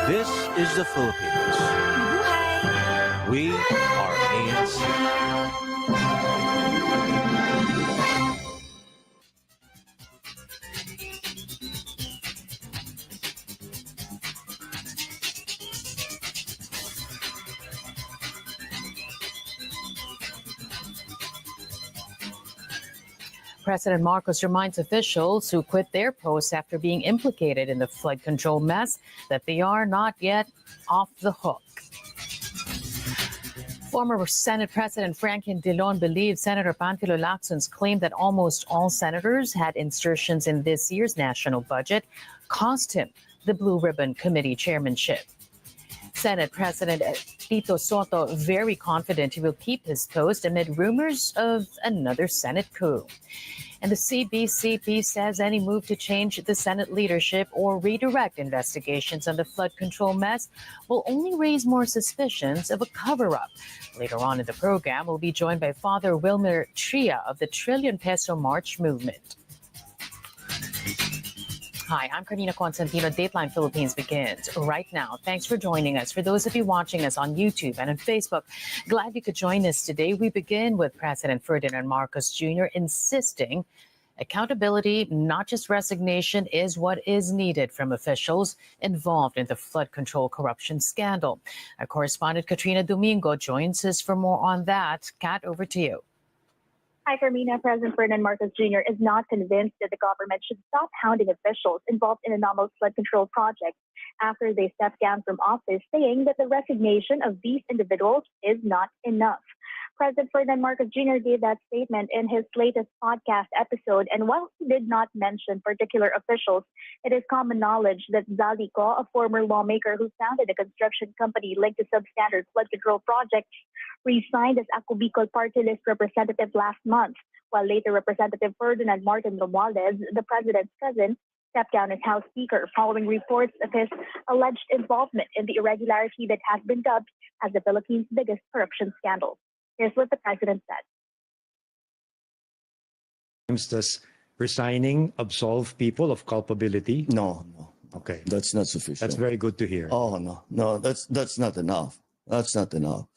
This is the Philippines. Mabuhay! We are ANC. President Marcos reminds officials who quit their posts after being implicated in the flood control mess that they are not yet off the hook. Former Senate President Franklin Dillon believes Senator Panfilo Lacson's claim that almost all senators had insertions in this year's national budget cost him the Blue Ribbon Committee chairmanship. Senate President Tito Soto very confident he will keep his post amid rumors of another Senate coup. And the CBCP says any move to change the Senate leadership or redirect investigations on the flood control mess will only raise more suspicions of a cover-up. Later on in the program, we'll be joined by Father Wilmer Tria of the Trillion Peso March movement. Hi, I'm Carmina Constantino. Dateline Philippines begins right now. Thanks for joining us. For those of you watching us on YouTube and on Facebook, glad you could join us today. We begin with President Ferdinand Marcos Jr. insisting accountability, not just resignation, is what is needed from officials involved in the flood control corruption scandal. Our correspondent Katrina Domingo joins us for more on that. Kat, over to you. Hi, Carmina. President Ferdinand Marcos Jr. is not convinced that the government should stop hounding officials involved in anomalous flood control projects after they stepped down from office, saying that the resignation of these individuals is not enough. President Ferdinand Marcos Jr. gave that statement in his latest podcast episode, and while he did not mention particular officials, it is common knowledge that Zaldico, a former lawmaker who founded a construction company linked to substandard flood control projects, resigned as Ako Bicol party list representative last month, while later Representative Ferdinand Martin Romualdez, the president's cousin, stepped down as House Speaker following reports of his alleged involvement in the irregularity that has been dubbed as the Philippines' biggest corruption scandal. Here's what the president said. Does resigning absolve people of culpability? No. Okay. That's not sufficient. That's very good to hear. Oh, no, that's not enough. That's not enough.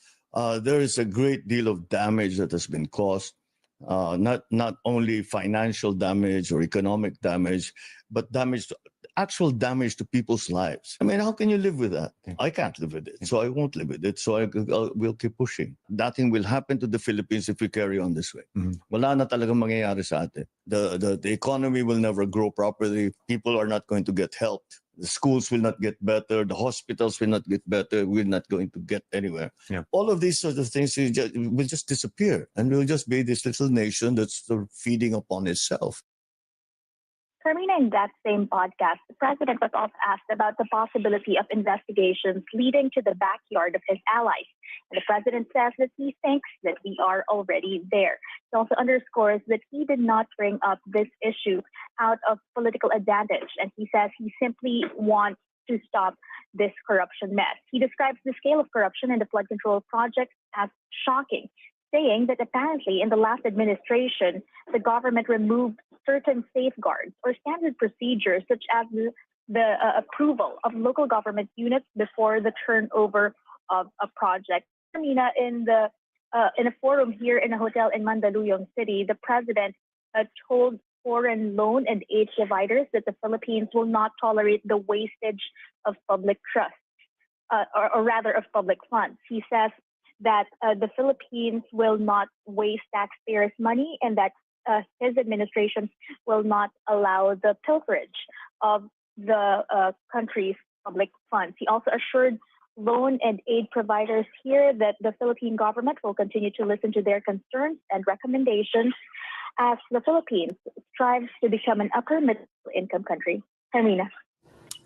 There is a great deal of damage that has been caused, not only financial damage or economic damage, but actual damage to people's lives. I mean, how can you live with that? I can't live with it, so I won't live with it. So we'll keep pushing. Nothing will happen to the Philippines if we carry on this way. Wala na talagang mangyayari sa atin. The economy will never grow properly. People are not going to get helped. The schools will not get better. The hospitals will not get better. We're not going to get anywhere. Yeah. All of these sort of things will just disappear. And we'll just be this little nation that's sort of feeding upon itself. Carmina, in that same podcast, the president was also asked about the possibility of investigations leading to the backyard of his allies. And the president says that he thinks that we are already there. He also underscores that he did not bring up this issue out of political advantage. And he says he simply wants to stop this corruption mess. He describes the scale of corruption in the flood control project as shocking, saying that apparently in the last administration, the government removed certain safeguards or standard procedures, such as the approval of local government units before the turnover of a project. Carmina, in a forum here in a hotel in Mandaluyong City, the president told foreign loan and aid providers that the Philippines will not tolerate the wastage of public trust, or rather of public funds. He says that the Philippines will not waste taxpayers' money and that his administration will not allow the pilferage of the country's public funds. He also assured loan and aid providers here that the Philippine government will continue to listen to their concerns and recommendations as the Philippines strives to become an upper middle income country. Carmina.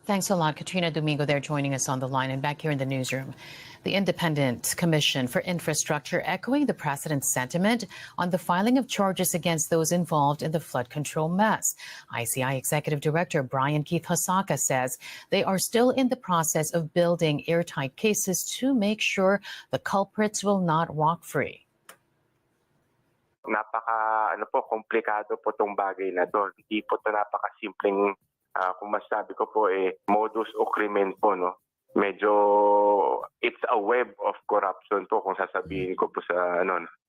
Thanks a lot, Katrina Domingo there joining us on the line. And back here in the newsroom, the Independent Commission for Infrastructure echoing the president's sentiment on the filing of charges against those involved in the flood control mess. ICI Executive Director Brian Keith Hosaka says they are still in the process of building airtight cases to make sure the culprits will not walk free. Komplikado po tong bagay na to. Hindi po ito napakasimpleng kung masabi ko po modus ocrimen po, no? medyo it's a web of corruption po kung sasabihin ko po sa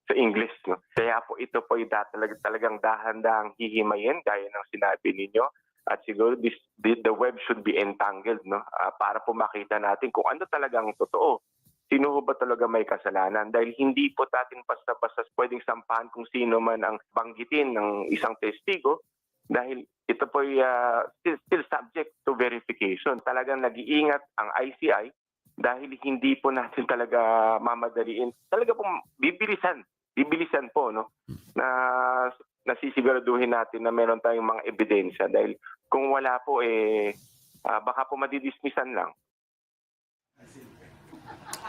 sa English, no. Kaya po ito po ay talagang dahan-dahang hihimayin gaya ng sinabi ninyo, at siguro the web should be entangled, no, para po makita natin kung ano talagang totoo. Sino ho ba talaga may kasalanan? Dahil hindi po natin basta-basta pwedeng sampahan kung sino man ang banggitin ng isang testigo, dahil ito po ay still subject to verification. Talagang nag-iingat ang ICI dahil hindi po natin talaga mamadaliin. Talaga pong bibilisan po, no, na nasisiguraduhin natin na meron tayong mga ebidensya, dahil kung wala po baka po madidismissan lang.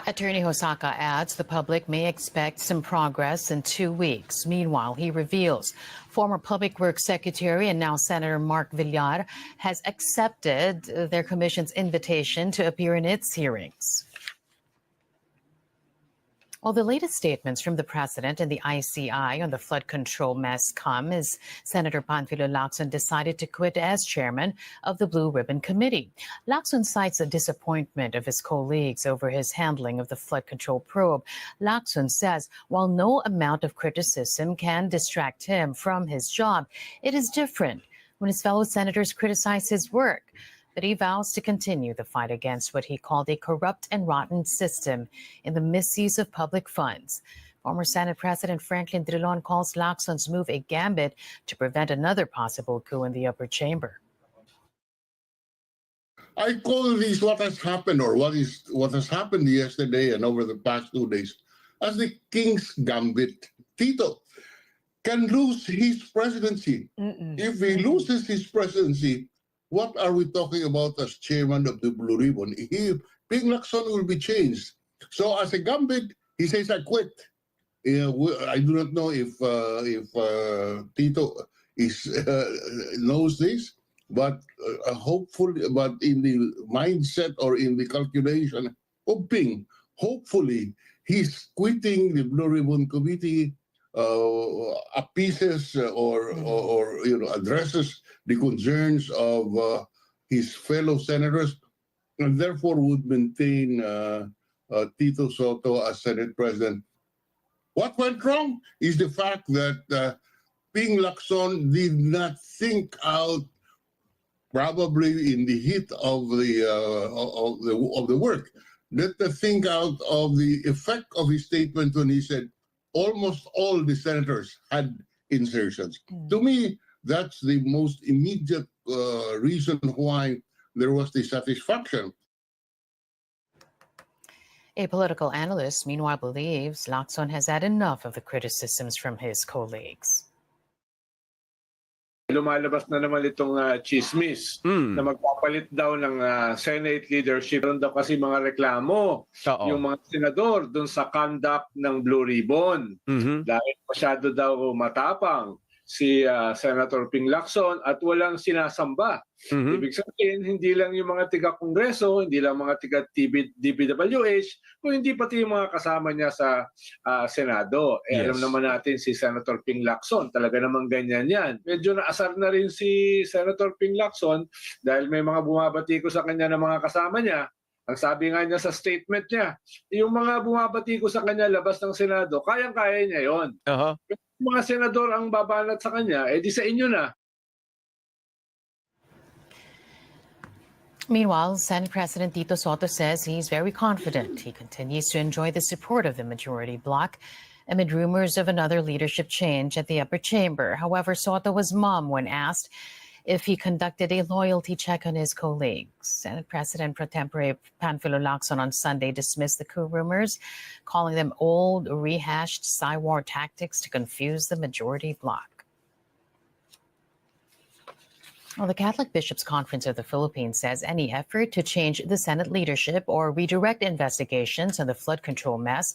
Attorney Hosaka adds the public may expect some progress in 2 weeks. Meanwhile, he reveals former Public Works Secretary and now Senator Mark Villar has accepted their commission's invitation to appear in its hearings. Well, the latest statements from the president and the ICI on the flood control mess come as Senator Panfilo Lacson decided to quit as chairman of the Blue Ribbon Committee. Lacson cites the disappointment of his colleagues over his handling of the flood control probe. Lacson says while no amount of criticism can distract him from his job, it is different when his fellow senators criticize his work. But he vows to continue the fight against what he called a corrupt and rotten system in the misuse of public funds. Former Senate President Franklin Drilon calls Lacson's move a gambit to prevent another possible coup in the upper chamber. I call this what has happened, or what has happened yesterday and over the past 2 days, as the King's Gambit. Tito can lose his presidency. If he loses his presidency, what are we talking about as chairman of the Blue Ribbon? Ping Lacson will be changed. So as a gambit, he says, I quit. I do not know if Tito knows this, but hopefully, but in the mindset or in the calculation of Ping, hopefully he's quitting the Blue Ribbon Committee, appeases or addresses the concerns of his fellow senators, and therefore would maintain Tito Soto as Senate President. What went wrong is the fact that Ping Lacson did not think out, probably in the heat of the work, did not think out of the effect of his statement when he said almost all the senators had insertions. To me, that's the most immediate reason why there was dissatisfaction. A political analyst, meanwhile, believes Lacson has had enough of the criticisms from his colleagues. Lumalabas na naman itong chismis na magpapalit daw ng Senate leadership. Meron daw kasi mga reklamo yung mga senador dun sa conduct ng Blue Ribbon. Dahil masyado daw matapang si Senator Ping Lacson at walang sinasamba. Ibig sabihin, hindi lang yung mga tiga-Kongreso, hindi lang mga tiga-DPWH, kung hindi pati yung mga kasama niya sa Senado. Alam naman natin si Senator Ping Lacson, talaga namang ganyan yan. Medyo naasar na rin si Senator Ping Lacson dahil may mga bumabati ko sa kanya ng mga kasama niya. Ang sabi nga niya sa statement niya, yung mga bumabati ko sa kanya labas ng Senado, kayang-kaya niya yon. Yung mga senador ang babanat sa kanya, di sa inyo na. Meanwhile, Senate President Tito Soto says he's very confident he continues to enjoy the support of the majority bloc amid rumors of another leadership change at the upper chamber. However, Soto was mum when asked if he conducted a loyalty check on his colleagues. Senate President Pro Tempore Panfilo Lacson on Sunday dismissed the coup rumors, calling them old, rehashed Psy-war tactics to confuse the majority bloc. Well, the Catholic Bishops' Conference of the Philippines says any effort to change the Senate leadership or redirect investigations on the flood control mess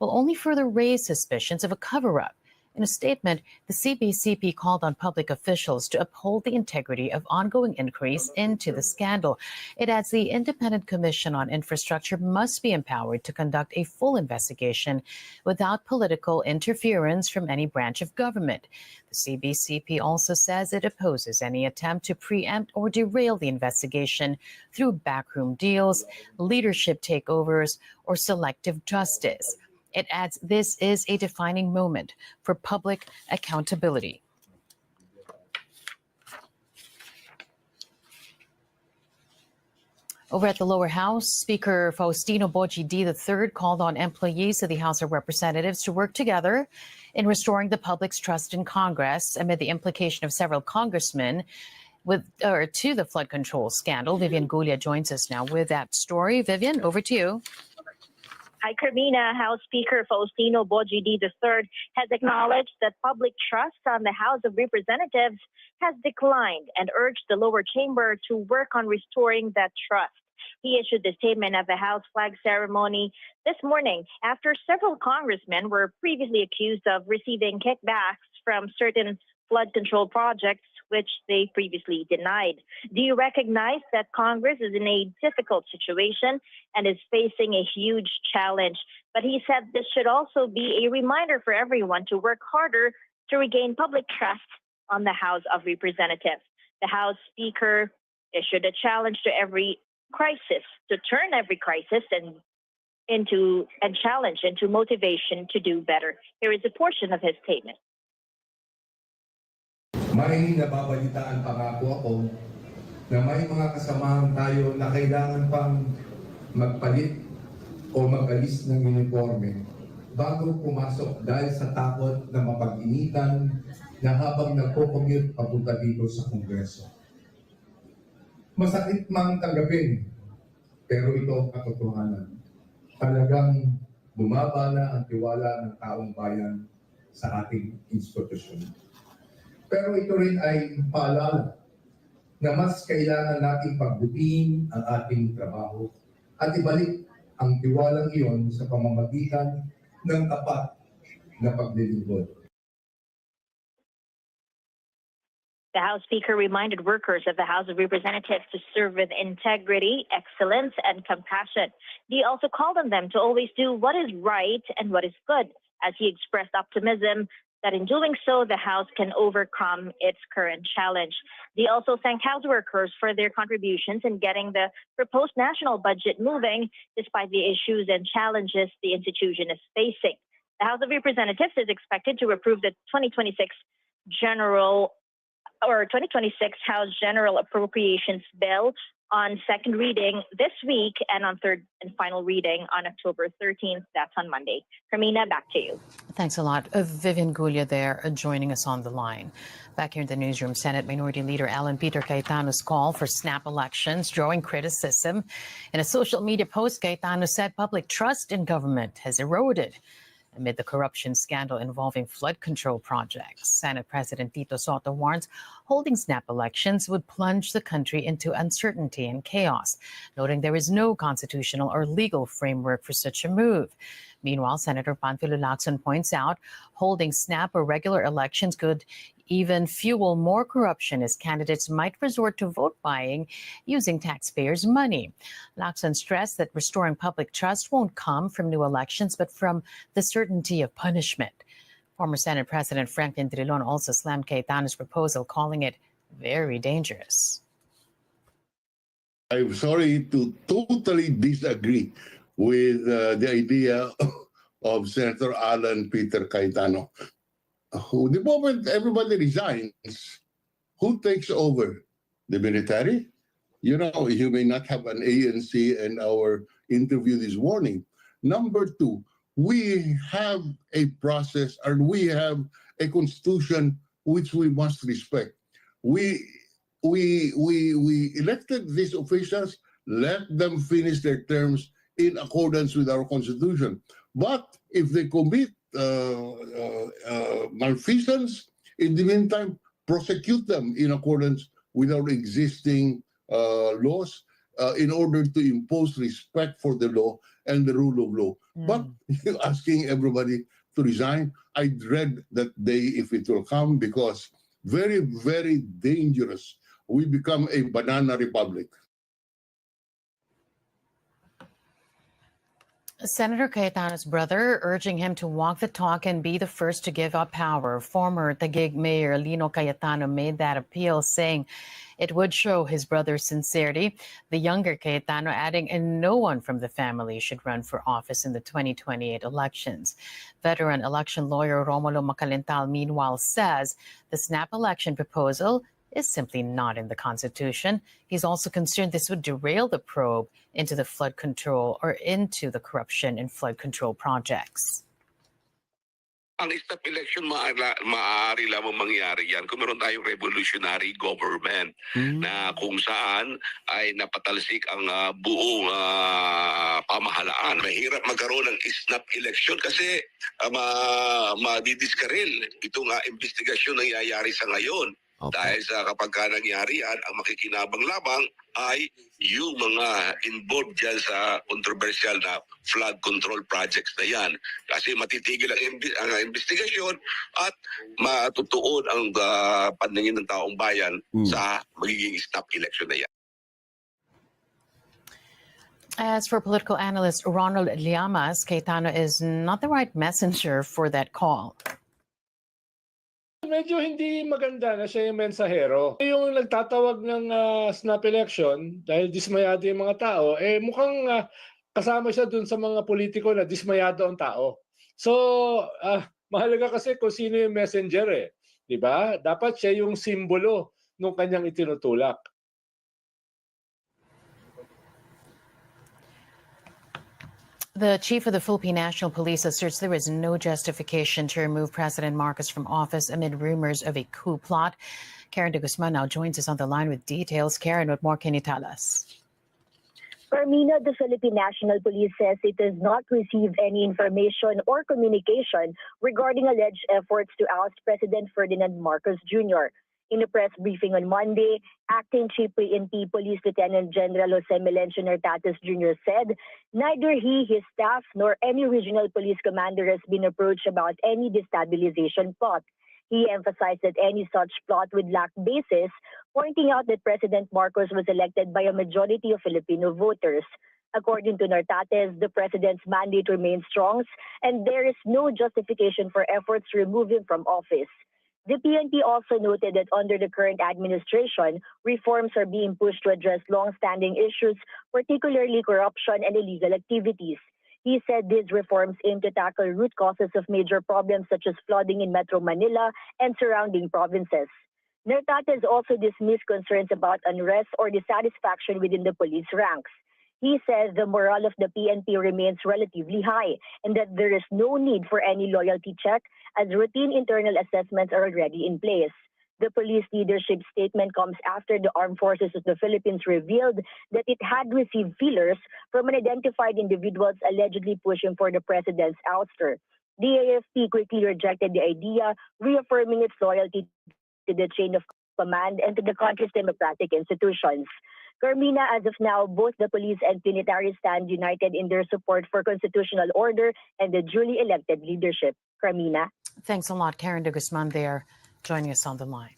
will only further raise suspicions of a cover-up In a statement, the CBCP called on public officials to uphold the integrity of ongoing inquiries into the scandal. It adds the Independent Commission on Infrastructure must be empowered to conduct a full investigation without political interference from any branch of government. The CBCP also says it opposes any attempt to preempt or derail the investigation through backroom deals, leadership takeovers, or selective justice. It adds this is a defining moment for public accountability. Over at the lower house, Speaker Faustino Bojidi III called on employees of the House of Representatives to work together in restoring the public's trust in Congress amid the implication of several congressmen to the flood control scandal. Vivian Gulia joins us now with that story. Vivian, over to you. Hi, Carmina. House Speaker Faustino Bojidi III has acknowledged that public trust on the House of Representatives has declined and urged the lower chamber to work on restoring that trust. He issued the statement at the House flag ceremony this morning after several congressmen were previously accused of receiving kickbacks from certain flood control projects, which they previously denied. Do you recognize that Congress is in a difficult situation and is facing a huge challenge? But he said this should also be a reminder for everyone to work harder to regain public trust on the House of Representatives. The House Speaker issued a challenge to every crisis, to turn every crisis into challenge into motivation to do better. Here is a portion of his statement. May nababalitaan pangako ako na may mga kasamahan tayo na kailangan pang magpalit o mag-alis ng uniforme bago pumasok dahil sa takot na mapag-initan na habang nagpo-commute papunta dito sa Kongreso. Masakit mang tanggapin, pero ito ang katotohanan. Talagang bumaba na ang tiwala ng taong bayan sa ating institusyon. Pero ito rin ay paalala na mas kailangan nating pagbutihin ang ating trabaho at ibalik ang tiwalang iyon sa pamamagitan ng tapat na paglilingkod. The House Speaker reminded workers of the House of Representatives to serve with integrity, excellence, and compassion. He also called on them to always do what is right and what is good, as he expressed optimism that in doing so, the House can overcome its current challenge. He also thanked House workers for their contributions in getting the proposed national budget moving, despite the issues and challenges the institution is facing. The House of Representatives is expected to approve the 2026 House General Appropriations Bill on second reading this week and on third and final reading on October 13th. That's on Monday. Carmina, back to you. Thanks a lot. Vivian Gulia there joining us on the line. Back here in the newsroom, Senate Minority Leader Alan Peter Cayetano's call for snap elections drawing criticism. In a social media post, Cayetano said public trust in government has eroded amid the corruption scandal involving flood control projects. Senate President Tito Sotto warns holding snap elections would plunge the country into uncertainty and chaos, noting there is no constitutional or legal framework for such a move. Meanwhile, Senator Panfilo Lacson points out holding snap or regular elections could even fuel more corruption as candidates might resort to vote buying using taxpayers' money. Lacson stressed that restoring public trust won't come from new elections, but from the certainty of punishment. Former Senate President Franklin Drilon also slammed Cayetano's proposal, calling it very dangerous. I'm sorry to totally disagree with the idea of Senator Alan Peter Cayetano. The moment everybody resigns, who takes over? The military? You know, you may not have an ANC in our interview this morning. Number two, we have a process and we have a constitution which we must respect. We elected these officials, let them finish their terms in accordance with our constitution. But if they commit malfeasance, in the meantime, prosecute them in accordance with our existing laws in order to impose respect for the law and the rule of law. But asking everybody to resign. I dread that day if it will come, because very, very dangerous. We become a banana republic. Senator Cayetano's brother urging him to walk the talk and be the first to give up power. Former Taguig Mayor Lino Cayetano made that appeal, saying it would show his brother's sincerity. The younger Cayetano adding, and no one from the family should run for office in the 2028 elections. Veteran election lawyer Romulo Macalental, meanwhile, says the snap election proposal is simply not in the Constitution. He's also concerned this would derail the probe into the flood control or into the corruption in flood control projects. Ang stop election maaari lamang mangyari yan kung meron tayong revolutionary government na kung saan ay napatalsik ang buong pamahalaan. Mahirap magkaroon ng snap election kasi madidiskaril itong investigasyon na nangyayari sa ngayon. Okay. Dahil sa kapag nangyari yan, ang makikinabang lamang ay yung mga involved dyan sa controversial na flood control projects na yan. Kasi matitigil ang investigasyon at matutuon ang paningin ng taong bayan sa magiging snap election na yan. As for political analyst Ronald Llamas, Cayetano is not the right messenger for that call. Medyo hindi maganda na siya yung mensahero. Yung nagtatawag ng snap election, dahil dismayado yung mga tao, mukhang kasama siya dun sa mga politiko na dismayado ang tao. So, mahalaga kasi kung sino yung messenger di ba? Dapat siya yung simbolo ng kanyang itinutulak. The chief of the Philippine National Police asserts there is no justification to remove President Marcos from office amid rumors of a coup plot. Karen de Guzman now joins us on the line with details. Karen, what more can you tell us? Carmina, the Philippine National Police says it has not received any information or communication regarding alleged efforts to oust President Ferdinand Marcos Jr. In a press briefing on Monday, Acting Chief PNP Police Lieutenant General Jose Melencio Nartates Jr. said neither he, his staff, nor any regional police commander has been approached about any destabilization plot. He emphasized that any such plot would lack basis, pointing out that President Marcos was elected by a majority of Filipino voters. According to Nartates, the president's mandate remains strong, and there is no justification for efforts to remove him from office. The PNP also noted that under the current administration, reforms are being pushed to address long-standing issues, particularly corruption and illegal activities. He said these reforms aim to tackle root causes of major problems such as flooding in Metro Manila and surrounding provinces. Nartates also dismissed concerns about unrest or dissatisfaction within the police ranks. He says the morale of the PNP remains relatively high and that there is no need for any loyalty check as routine internal assessments are already in place. The police leadership statement comes after the Armed Forces of the Philippines revealed that it had received feelers from unidentified individuals allegedly pushing for the president's ouster. The AFP quickly rejected the idea, reaffirming its loyalty to the chain of command and to the country's democratic institutions. Carmina, as of now, both the police and military stand united in their support for constitutional order and the duly elected leadership. Carmina. Thanks a lot, Karen de Guzman there, joining us on the line.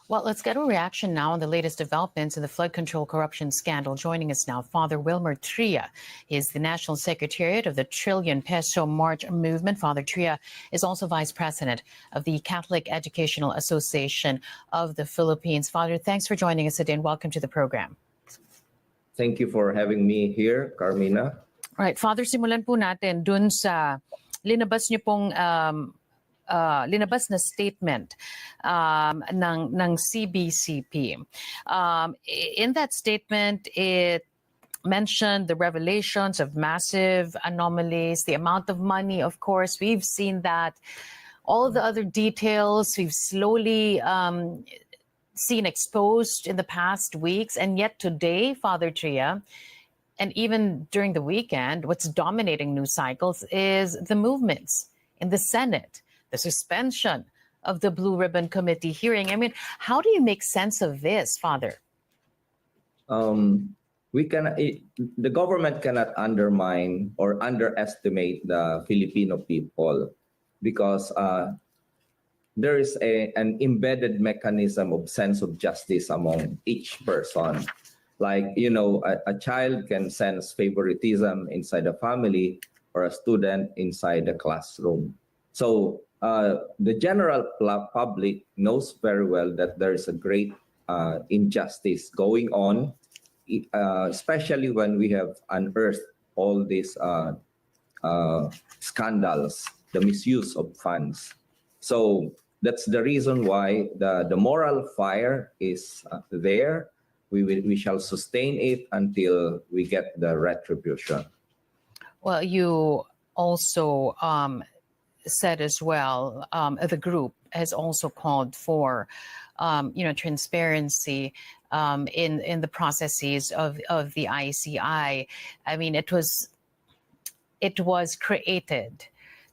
Well, let's get a reaction now on the latest developments in the flood control corruption scandal. Joining us now, Father Wilmer Tria. He is the National Secretariat of the Trillion Peso March Movement. Father Tria is also Vice President of the Catholic Educational Association of the Philippines. Father, thanks for joining us today and welcome to the program. Thank you for having me here, Carmina. All right, Father, simulan po natin dun sa linabas niyo pong linabas na statement ng CBCP. In that statement, it mentioned the revelations of massive anomalies, the amount of money, of course. We've seen that. All of the other details we've slowly seen exposed in the past weeks. And yet today, Father Tria, and even during the weekend, what's dominating news cycles is the movements in the Senate, the suspension of the Blue Ribbon Committee hearing. I mean, how do you make sense of this, Father? the government cannot undermine or underestimate the Filipino people because there is an embedded mechanism of sense of justice among each person. Like, a child can sense favoritism inside a family or a student inside the classroom. So the general public knows very well that there is a great injustice going on, especially when we have unearthed all these scandals, the misuse of funds. So that's the reason why the moral fire is there. We shall sustain it until we get the retribution. Well, you also said as well, the group has also called for, transparency in the processes of the ICI. I mean, it was created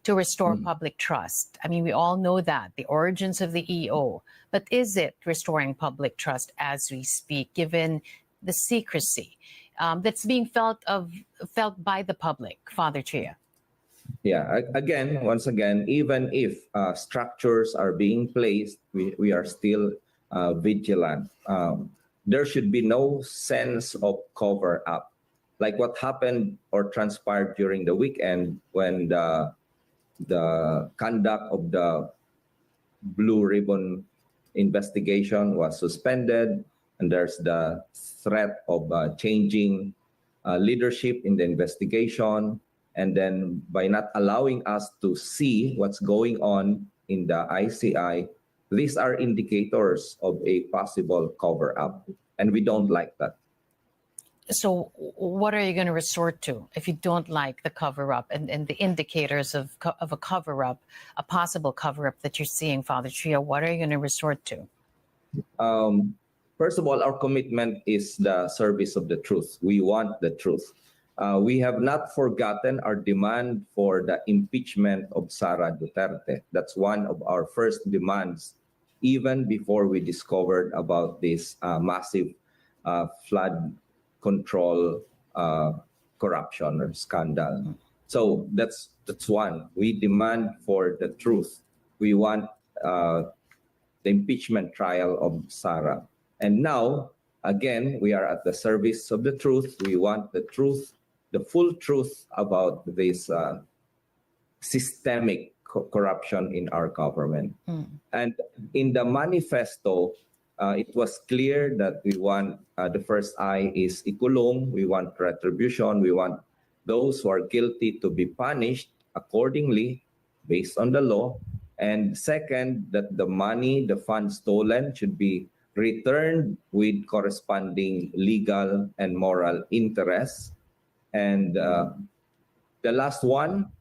to restore public trust. I mean, we all know that, the origins of the EO. But is it restoring public trust as we speak, given the secrecy that's being felt by the public, Father Chia? Yeah, once again, even if structures are being placed, we are still vigilant. There should be no sense of cover up. Like what happened or transpired during the weekend when the conduct of the Blue Ribbon investigation was suspended, and there's the threat of changing leadership in the investigation. And then by not allowing us to see what's going on in the ICI, these are indicators of a possible cover-up, and we don't like that. So what are you going to resort to if you don't like the cover-up and the indicators of a cover-up, a possible cover-up that you're seeing, Father Chia? What are you going to resort to? First of all, our commitment is the service of the truth. We want the truth. We have not forgotten our demand for the impeachment of Sara Duterte. That's one of our first demands, even before we discovered about this massive flood control corruption or scandal. So that's one. We demand for the truth. We want the impeachment trial of Sara. And now, again, we are at the service of the truth. We want the truth, the full truth about this systemic corruption in our government. And in the manifesto, it was clear that we want, the first I is ikulong, we want retribution, we want those who are guilty to be punished accordingly based on the law. And second, that the money, the funds stolen should be returned with corresponding legal and moral interests. And the last one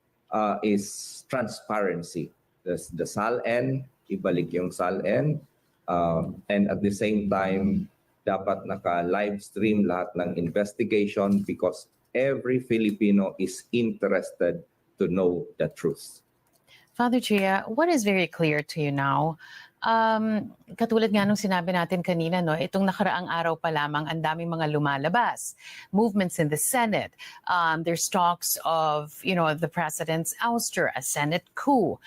is transparency. The SALN, ibalik yung SALN. And at the same time, dapat naka-live stream lahat ng investigation because every Filipino is interested to know the truth. Father Chia, what is very clear to you now? Katulad nga nung sinabi natin kanina, no, itong nakaraang araw pa lamang ang daming mga lumalabas. Movements in the Senate. There's talks of, the president's ouster, a Senate coup.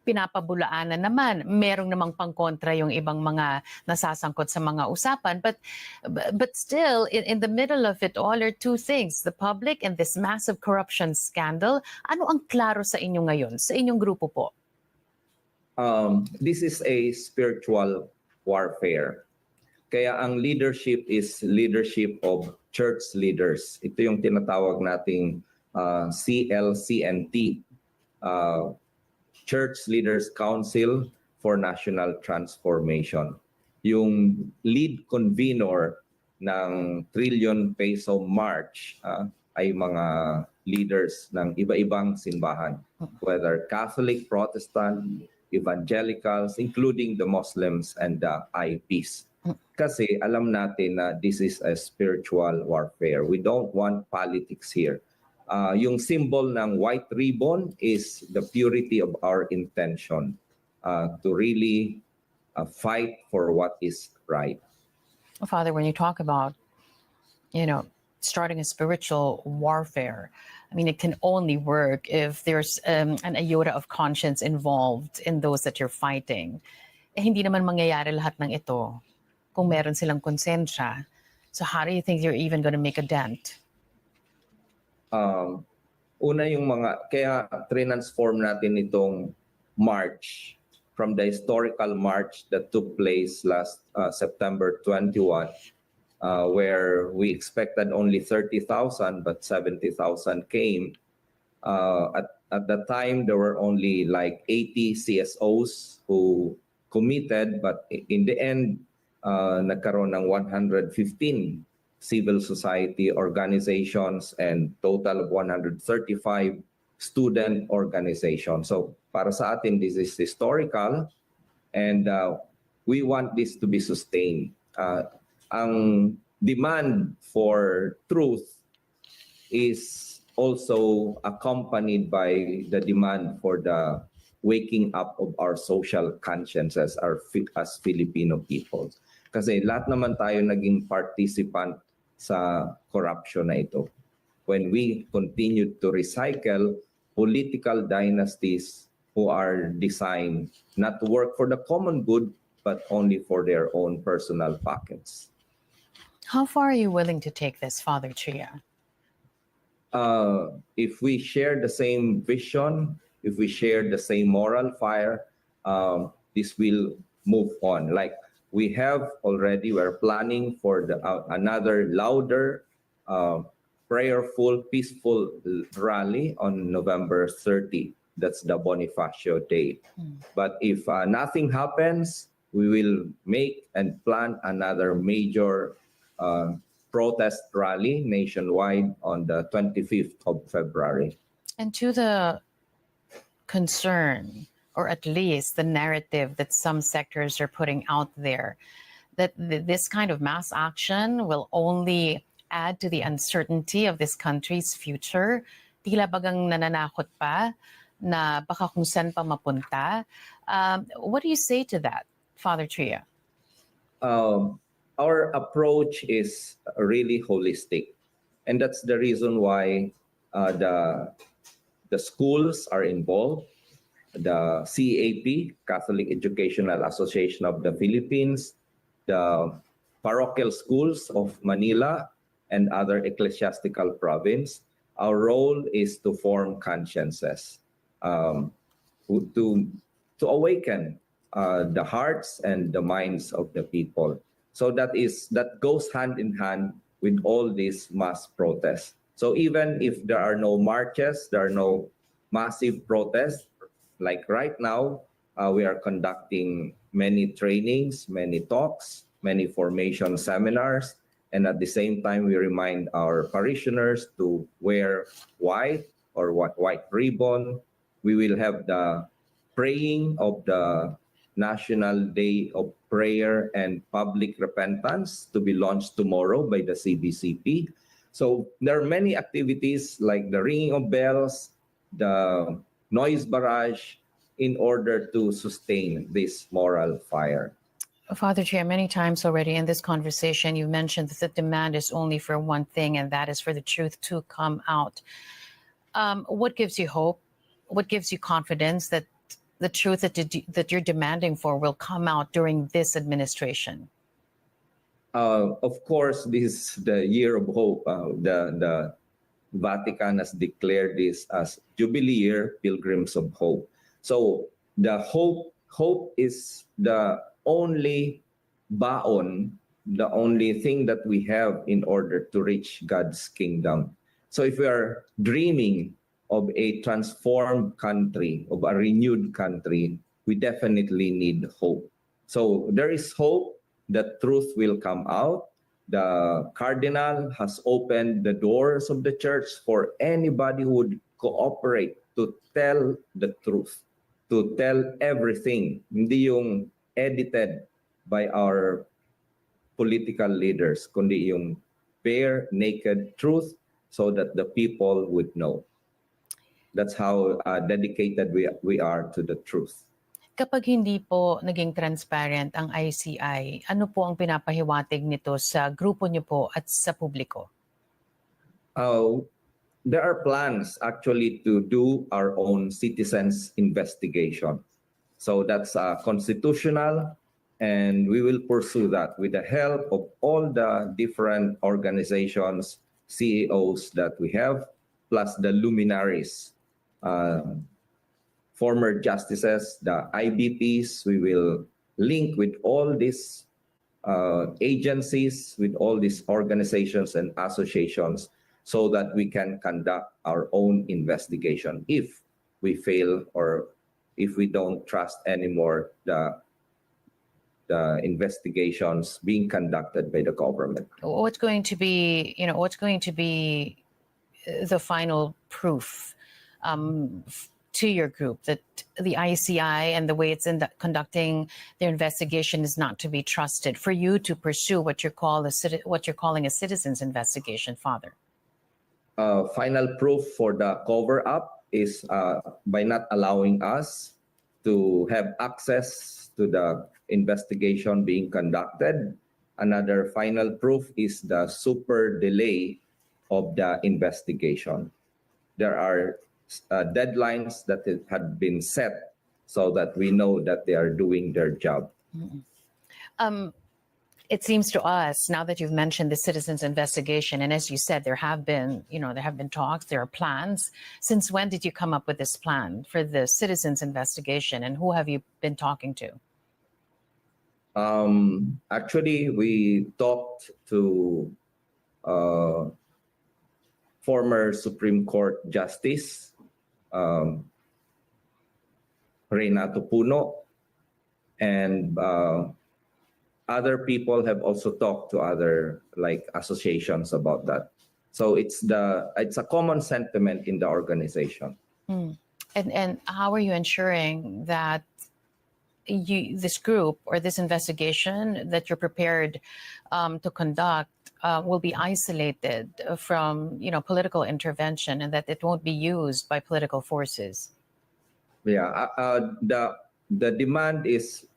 Pinapabulaan na naman. Merong namang pangkontra yung ibang mga nasasangkot sa mga usapan. But still, in the middle of it all are two things. The public and this massive corruption scandal. Ano ang klaro sa inyo ngayon, sa inyong grupo po? This is a spiritual warfare. Kaya ang leadership is leadership of church leaders. Ito yung tinatawag nating CLCNT. Church Leaders Council for National Transformation. Yung lead convener ng trillion peso march ay mga leaders ng iba-ibang simbahan, whether Catholic, Protestant, evangelicals, including the Muslims and the IPs. Kasi alam natin na this is a spiritual warfare. We don't want politics here. Yung symbol ng white ribbon is the purity of our intention to really fight for what is right. Father, when you talk about starting a spiritual warfare. I mean, it can only work if there's an iota of conscience involved in those that you're fighting. Hindi naman mangyayari lahat ng ito kung meron silang konsensya. So how do you think you're even going to make a dent? Una yung kaya transform natin itong march from the historical march that took place last September 21, where we expected only 30,000 but 70,000 came. At the time, there were only like 80 CSOs who committed, but in the end, nagkaroon ng 115 civil society organizations and total of 135 student organizations. So para sa atin, this is historical and we want this to be sustained. Ang demand for truth is also accompanied by the demand for the waking up of our social consciences as Filipino people. Kasi lahat naman tayo naging participant sa corruption na ito. When we continue to recycle political dynasties who are designed not to work for the common good, but only for their own personal pockets. How far are you willing to take this, Father Tria? If we share the same vision, if we share the same moral fire, this will move on. Like we're planning for another louder, prayerful, peaceful rally on November 30. That's the Bonifacio Day. But if nothing happens, we will make and plan another major protest rally nationwide on the 25th of February. And to the concern, or at least the narrative that some sectors are putting out there, that this kind of mass action will only add to the uncertainty of this country's future, tila bagang nananakot pa na baka kung saan pa mapunta. What do you say to that, Father Tria? Our approach is really holistic. And that's the reason why the schools are involved. The CAP, Catholic Educational Association of the Philippines, the parochial schools of Manila, and other ecclesiastical province. Our role is to form consciences, to awaken the hearts and the minds of the people. So that goes hand in hand with all these mass protests. So even if there are no marches, there are no massive protests, like right now, we are conducting many trainings, many talks, many formation seminars, and at the same time, we remind our parishioners to wear white or white ribbon. We will have the praying of the National Day of Prayer and Public Repentance to be launched tomorrow by the CBCP. So there are many activities like the ringing of bells, the noise barrage, in order to sustain this moral fire. Father Tria, many times already in this conversation, you mentioned that the demand is only for one thing, and that is for the truth to come out. What gives you hope? What gives you confidence that the truth that you're demanding for will come out during this administration? Of course, this is the year of hope. The Vatican has declared this as Jubilee Year, Pilgrims of Hope. So the hope is the only baon, the only thing that we have in order to reach God's kingdom. So if we are dreaming of a transformed country, of a renewed country, we definitely need hope. So there is hope that truth will come out. The Cardinal has opened the doors of the church for anybody who would cooperate to tell the truth, to tell everything, hindi yung edited by our political leaders, kundi yung bare, naked truth so that the people would know. That's how dedicated we are to the truth. Kapag hindi po naging transparent ang ICI, ano po ang pinapahiwatig nito sa grupo niyo po at sa publiko? There are plans actually to do our own citizens investigation. So that's constitutional, and we will pursue that with the help of all the different organizations, CEOs that we have, plus the luminaries, former justices, the IBPs. We will link with all these agencies, with all these organizations and associations, so that we can conduct our own investigation if we fail or if we don't trust anymore the investigations being conducted by the government. What's going to be, the final proof to your group that the ICI and the way it's conducting their investigation is not to be trusted for you to pursue what you're calling a citizens investigation, Father? Final proof for the cover-up is by not allowing us to have access to the investigation being conducted. Another final proof is the super delay of the investigation. There are deadlines that had been set so that we know that they are doing their job. It seems to us, now that you've mentioned the citizens investigation, and as you said, there have been talks, there are plans. Since when did you come up with this plan for the citizens investigation, and who have you been talking to? Actually, we talked to former Supreme Court Justice Renato Puno, and other people have also talked to other associations about that. So it's a common sentiment in the organization. And how are you ensuring that this group or this investigation that you're prepared to conduct will be isolated from political intervention, and that it won't be used by political forces? Yeah, the demand is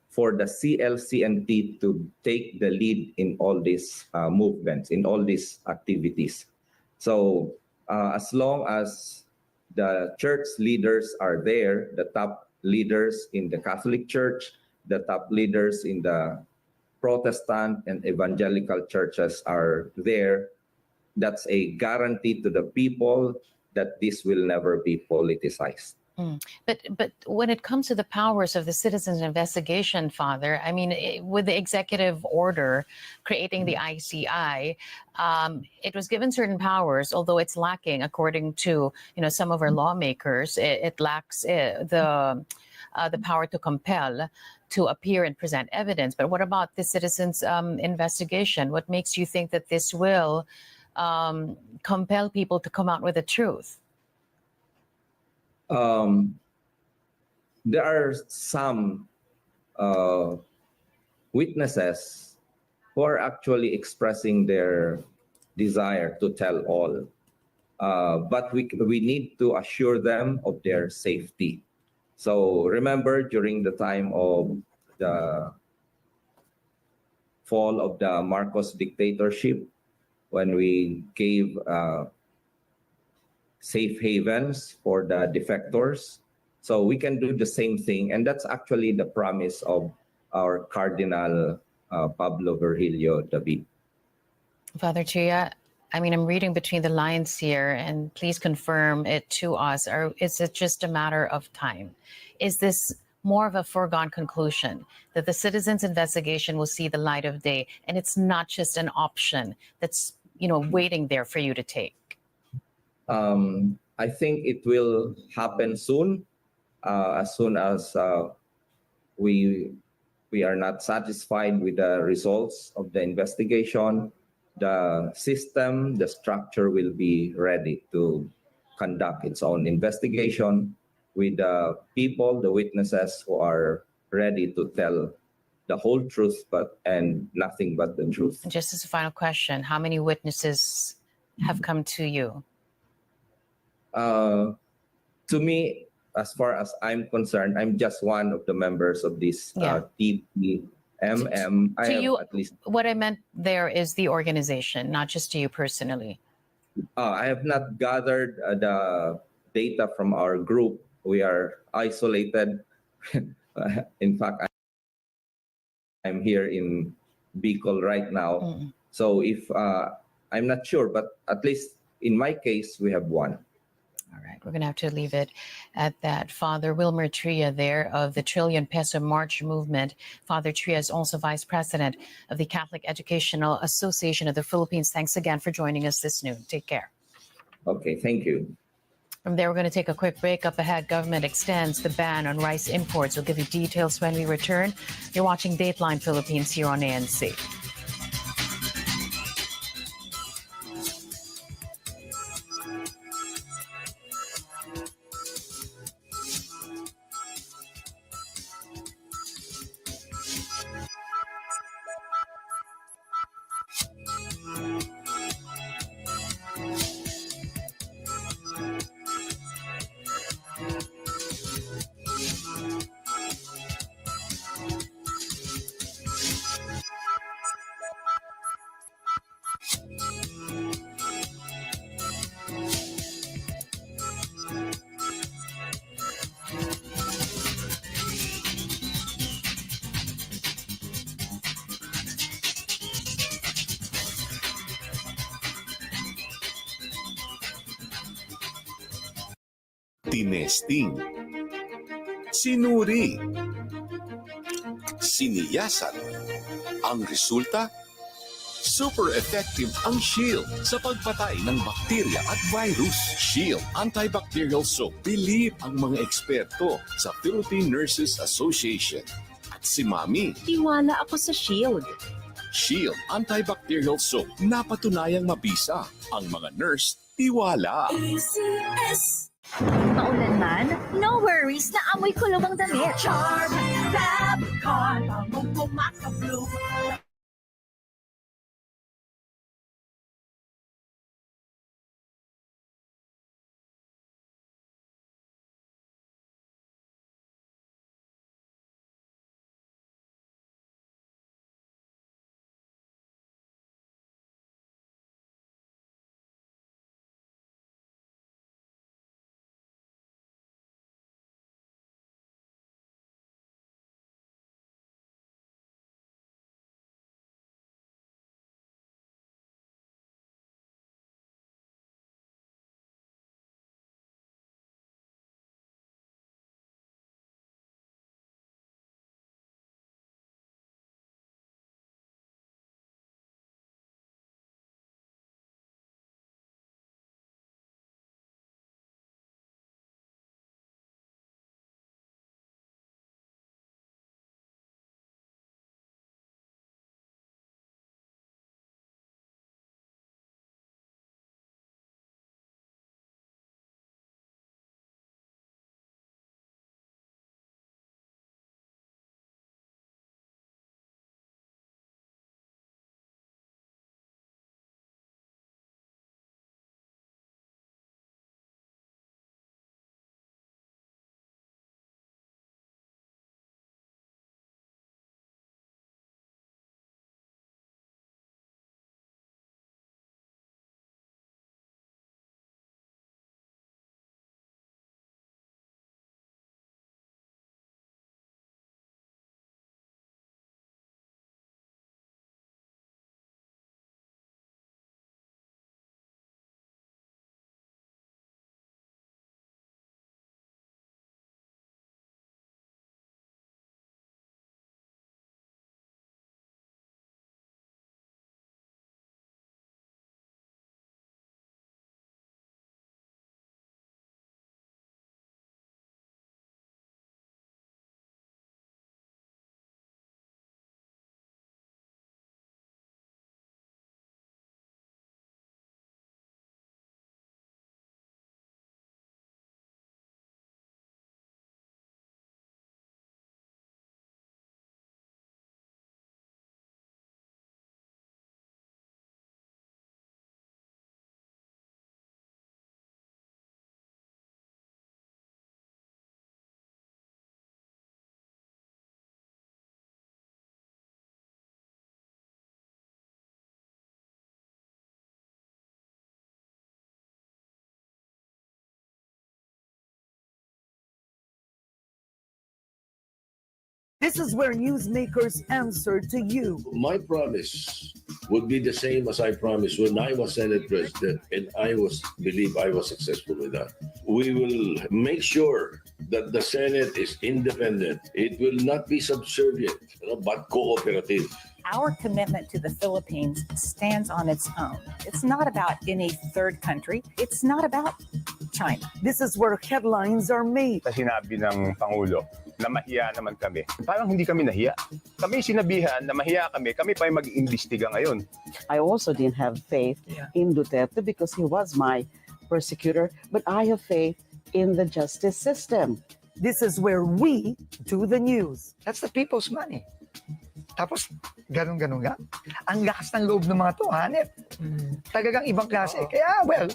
for the CLC&T to take the lead in all these movements, in all these activities. So as long as the church leaders are there, the top leaders in the Catholic Church, the top leaders in the Protestant and evangelical churches are there, that's a guarantee to the people that this will never be politicized. But when it comes to the powers of the citizens investigation, Father, I mean, with the executive order creating the ICI, it was given certain powers, although it's lacking, according to some of our lawmakers. It lacks the power to compel, to appear and present evidence. But what about the citizens investigation? What makes you think that this will compel people to come out with the truth? There are some witnesses who are actually expressing their desire to tell all. But we need to assure them of their safety. So remember, during the time of the fall of the Marcos dictatorship, when we gave safe havens for the defectors. So we can do the same thing. And that's actually the promise of our Cardinal Pablo Virgilio David. Father Chia, I mean, I'm reading between the lines here, and please confirm it to us. Or is it just a matter of time? Is this more of a foregone conclusion that the citizens investigation will see the light of day, and it's not just an option that's waiting there for you to take? I think it will happen soon, as soon as we are not satisfied with the results of the investigation. The system, the structure will be ready to conduct its own investigation with the people, the witnesses who are ready to tell the whole truth and nothing but the truth. And just as a final question, how many witnesses have come to you? To me, as far as I'm concerned, I'm just one of the members of this TPMM. I have you, at least. what I meant there is the organization, not just to you personally. I have not gathered the data from our group. We are isolated. In fact, I'm here in Bicol right now. So if I'm not sure, but at least in my case, we have one. All right, we're going to have to leave it at that. Father Wilmer Tria there of the Trillion Peso March Movement. Father Tria is also Vice President of the Catholic Educational Association of the Philippines. Thanks again for joining us this noon. Take care. Okay, thank you. From there, we're going to take a quick break. Up ahead, government extends the ban on rice imports. We'll give you details when we return. You're watching Dateline Philippines here on ANC. Tinesting, sinuri, siniyasan. Ang resulta, super effective ang Shield sa pagpatay ng bakterya at virus. Shield Antibacterial Soap. Believe ang mga eksperto sa Philippine Nurses Association. At si Mami, Tiwala ako sa Shield. Shield Antibacterial Soap. Napatunayang mabisa. Ang mga nurse, tiwala. ACS. Maulan man, no worries na amoy kulog ang damit. Charm, Fab, Con, bangong kumaka-blue. This is where newsmakers answer to you. My promise would be the same as I promised when I was Senate President, and I believe I was successful with that. We will make sure that the Senate is independent. It will not be subservient, but cooperative. Our commitment to the Philippines stands on its own. It's not about any third country. It's not about China. This is where headlines are made. Sa sinabi ng Pangulo na mahiya naman kami. Parang hindi kami nahiya. Kami sinabihan na mahiya kami pa yung mag-iimbestiga ngayon. I also didn't have faith in Duterte because he was my persecutor, but I have faith in the justice system. This is where we do the news. That's the people's money. Tapos, ganun-ganun nga. Ang lakas ng loob ng mga to, hanep. Talagang ibang klase. Kaya, well,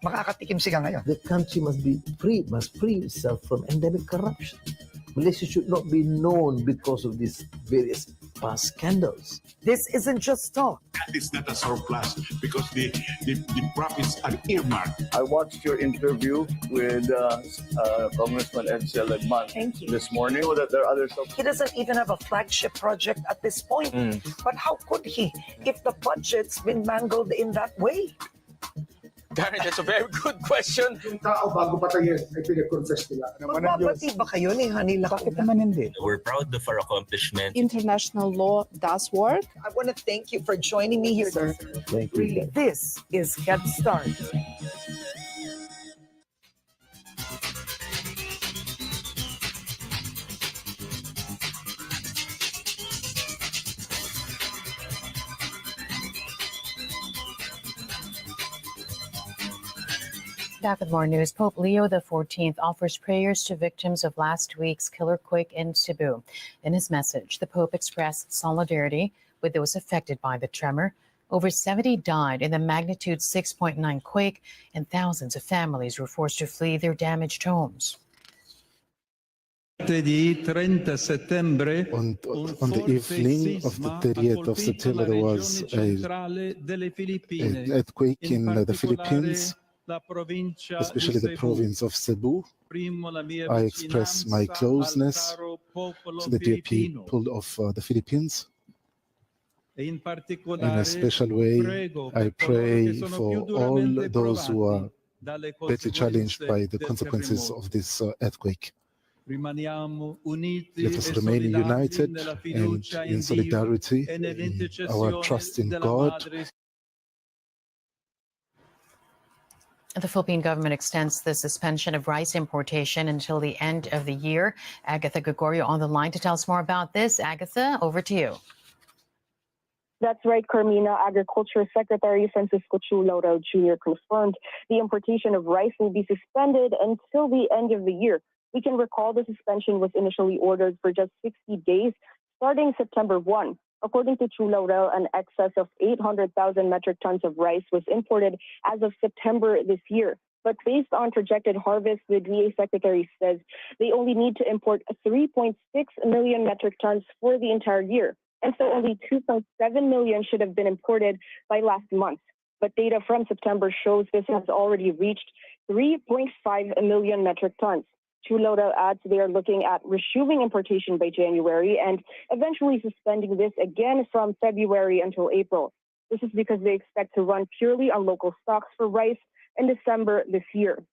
makakatikim sila ngayon. The country must free itself from endemic corruption. Malaysia should not be known because of these various past scandals. This isn't just talk. It's not a surplus because the profits are earmarked. I watched your interview with Congressman Edsel Legman this morning. So that there are others. He doesn't even have a flagship project at this point. But how could he if the budget's been mangled in that way? Darren, that's a very good question. Yung tao bago patayin ay pinag-confess nila. Magbabati ba kayo ni Hanila? Bakit naman hindi? We're proud of our accomplishment. International law does work. I want to thank you for joining me here, sir. Thank you. This is Head Start. Back with more news. Pope Leo XIV offers prayers to victims of last week's killer quake in Cebu. In his message, the Pope expressed solidarity with those affected by the tremor. Over 70 died in the magnitude 6.9 quake, and thousands of families were forced to flee their damaged homes. On the evening of the 30th of September, there was an earthquake in the Philippines, especially the province of Cebu. I express my closeness to the dear people of the Philippines. In a special way, I pray for all those who are badly challenged by the consequences of this earthquake. Let us remain united and in solidarity, in our trust in God. The Philippine government extends the suspension of rice importation until the end of the year. Agatha Gregorio on the line to tell us more about this. Agatha, over to you. That's right, Carmina. Agriculture Secretary Francisco Chu Laurel Jr. confirmed the importation of rice will be suspended until the end of the year. We can recall the suspension was initially ordered for just 60 days, starting September 1. According to Chu Laurel, an excess of 800,000 metric tons of rice was imported as of September this year. But based on projected harvest, the DA Secretary says they only need to import 3.6 million metric tons for the entire year. And so only 2.7 million should have been imported by last month. But data from September shows this has already reached 3.5 million metric tons. Chu Laurel adds they are looking at resuming importation by January and eventually suspending this again from February until April. This is because they expect to run purely on local stocks for rice in December this year.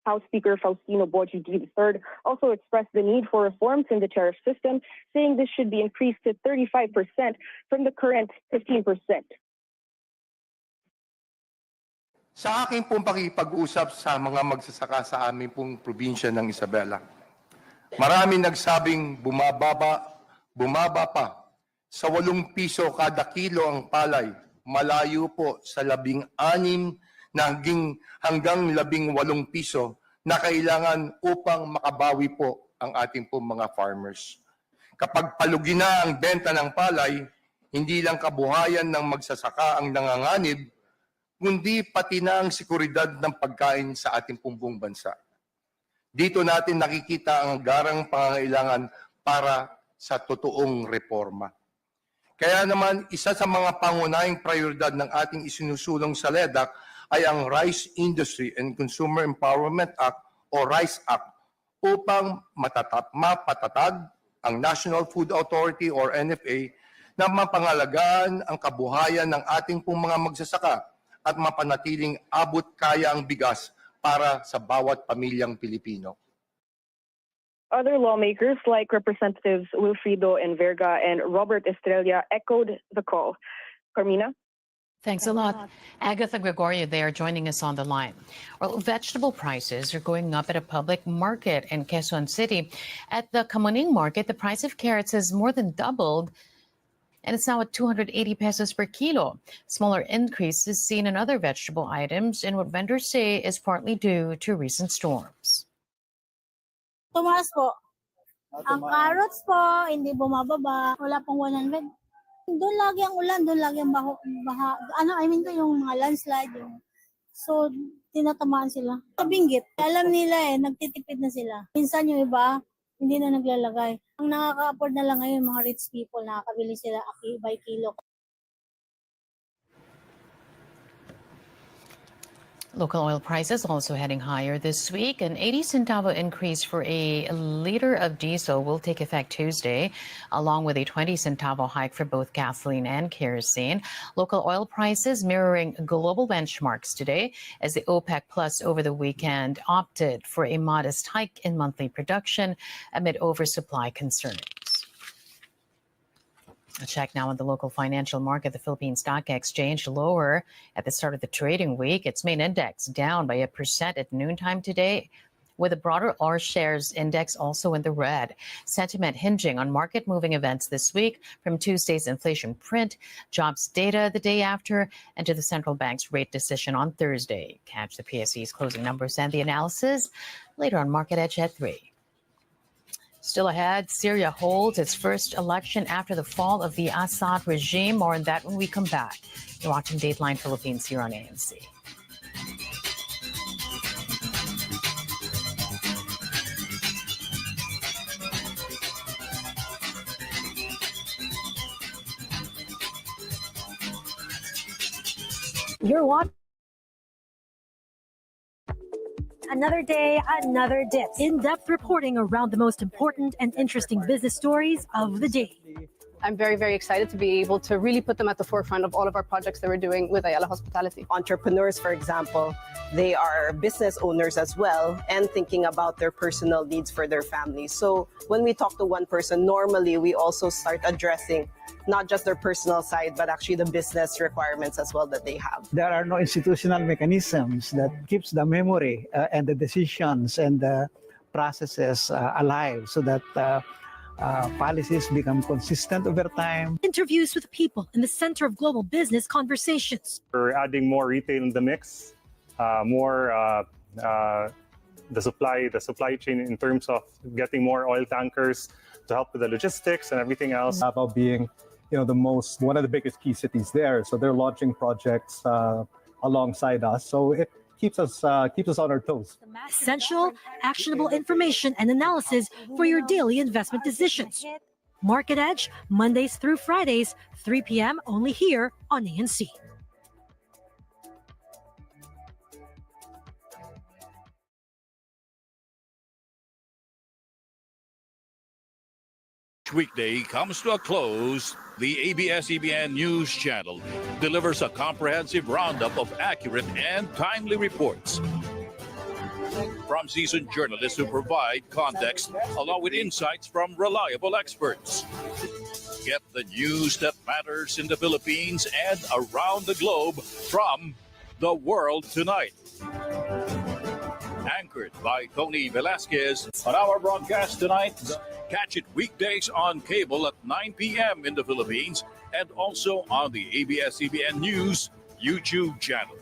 House Speaker Faustino Boji III also expressed the need for reforms in the tariff system, saying this should be increased to 35% from the current 15%. Sa aking pong pakipag-usap sa mga magsasaka sa aming pong probinsya ng Isabela, marami nagsabing bumaba pa sa 8 piso kada kilo ang palay, malayo po sa 16 na hanggang 18 piso na kailangan upang makabawi po ang ating pong mga farmers. Kapag palugi na ang benta ng palay, hindi lang kabuhayan ng magsasaka ang nanganganib, kundi pati na ang seguridad ng pagkain sa ating buong bansa. Dito natin nakikita ang garang pangangailangan para sa totoong reforma. Kaya naman, isa sa mga pangunahing prioridad ng ating isinusulong sa LEDAC ay ang Rice Industry and Consumer Empowerment Act o RICE Act upang mapatatag ang National Food Authority or NFA na mapangalagaan ang kabuhayan ng ating pong mga magsasaka at mapanatiling abot kaya ang bigas para sa bawat pamilyang Pilipino. Other lawmakers like Representatives Wilfrido Enverga and Robert Estrella echoed the call. Carmina? Thanks a lot. Agatha Gregorio there joining us on the line. Well, vegetable prices are going up at a public market in Quezon City. At the Kamuning market, the price of carrots has more than doubled, and it's now at 280 pesos per kilo. Smaller increases seen in other vegetable items in what vendors say is partly due to recent storms. Tumaas po. Ang carrots po, hindi bumababa. Wala pong 100. Doon lagi ang ulan, doon lagi ang baha. Yung mga landslide. So, tinatamaan sila. Sa binggit, alam nila nagtitipid na sila. Minsan yung iba, hindi na naglalagay. Ang nakaka-afford na lang ngayon, mga rich people, nakakabili sila by kilo. Local oil prices also heading higher this week. An 80 centavo increase for a liter of diesel will take effect Tuesday, along with a 20 centavo hike for both gasoline and kerosene. Local oil prices mirroring global benchmarks today as the OPEC Plus over the weekend opted for a modest hike in monthly production amid oversupply concerns. A check now on the local financial market. The Philippine Stock Exchange lower at the start of the trading week. Its main index down by 1% at noontime today, with the broader all shares index also in the red. Sentiment hinging on market-moving events this week, from Tuesday's inflation print, jobs data the day after, and to the central bank's rate decision on Thursday. Catch the PSE's closing numbers and the analysis later on Market Edge at 3. Still ahead, Syria holds its first election after the fall of the Assad regime. More on that when we come back. You're watching Dateline Philippines here on ANC. You're watching. Another day, another dip. In-depth reporting around the most important and interesting business stories of the day. I'm very, very excited to be able to really put them at the forefront of all of our projects that we're doing with Ayala Hospitality. Entrepreneurs, for example, they are business owners as well and thinking about their personal needs for their families. So when we talk to one person, normally we also start addressing not just their personal side, but actually the business requirements as well that they have. There are no institutional mechanisms that keeps the memory and the decisions and the processes alive so that policies become consistent over time. Interviews with people in the center of global business conversations. We're adding more retail in the mix, the supply chain in terms of getting more oil tankers to help with the logistics and everything else. Davao being, one of the biggest key cities there, so they're launching projects alongside us. So it keeps us on our toes. Essential, actionable information and analysis for your daily investment decisions. Market Edge, Mondays through Fridays, 3 p.m. only here on ANC. Weekday comes to a close, the ABS-CBN News Channel delivers a comprehensive roundup of accurate and timely reports from seasoned journalists who provide context along with insights from reliable experts. Get the news that matters in the Philippines and around the globe from The World Tonight. Anchored by Tony Velasquez on our broadcast tonight. Catch it weekdays on cable at 9 p.m. in the Philippines and also on the ABS-CBN News YouTube channel.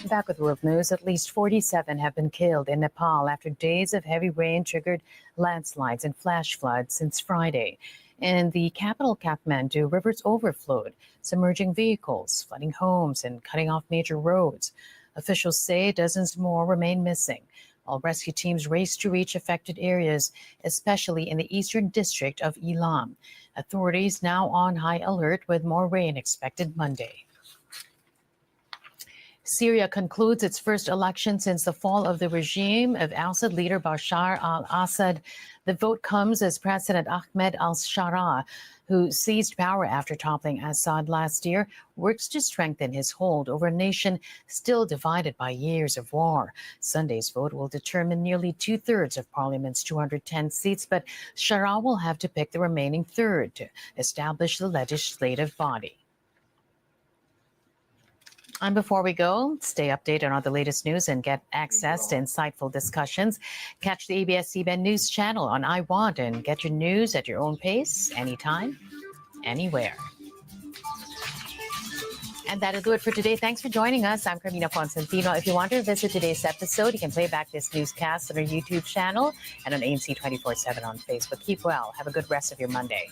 Back with world news, at least 47 have been killed in Nepal after days of heavy rain triggered landslides and flash floods since Friday. In the capital Kathmandu, rivers overflowed, submerging vehicles, flooding homes, and cutting off major roads. Officials say dozens more remain missing. while rescue teams race to reach affected areas, especially in the eastern district of Ilam. Authorities now on high alert with more rain expected Monday. Syria concludes its first election since the fall of the regime of Assad leader Bashar al-Assad. The vote comes as President Ahmed al-Sharaa, who seized power after toppling Assad last year, works to strengthen his hold over a nation still divided by years of war. Sunday's vote will determine nearly two-thirds of Parliament's 210 seats, but Sharaa will have to pick the remaining third to establish the legislative body. And before we go, stay updated on the latest news and get access to insightful discussions. Catch the ABS-CBN News channel on iWant and get your news at your own pace, anytime, anywhere. And that'll do it for today. Thanks for joining us. I'm Carmina Fonsantino. If you want to visit today's episode, you can play back this newscast on our YouTube channel and on ANC 24/7 on Facebook. Keep well. Have a good rest of your Monday.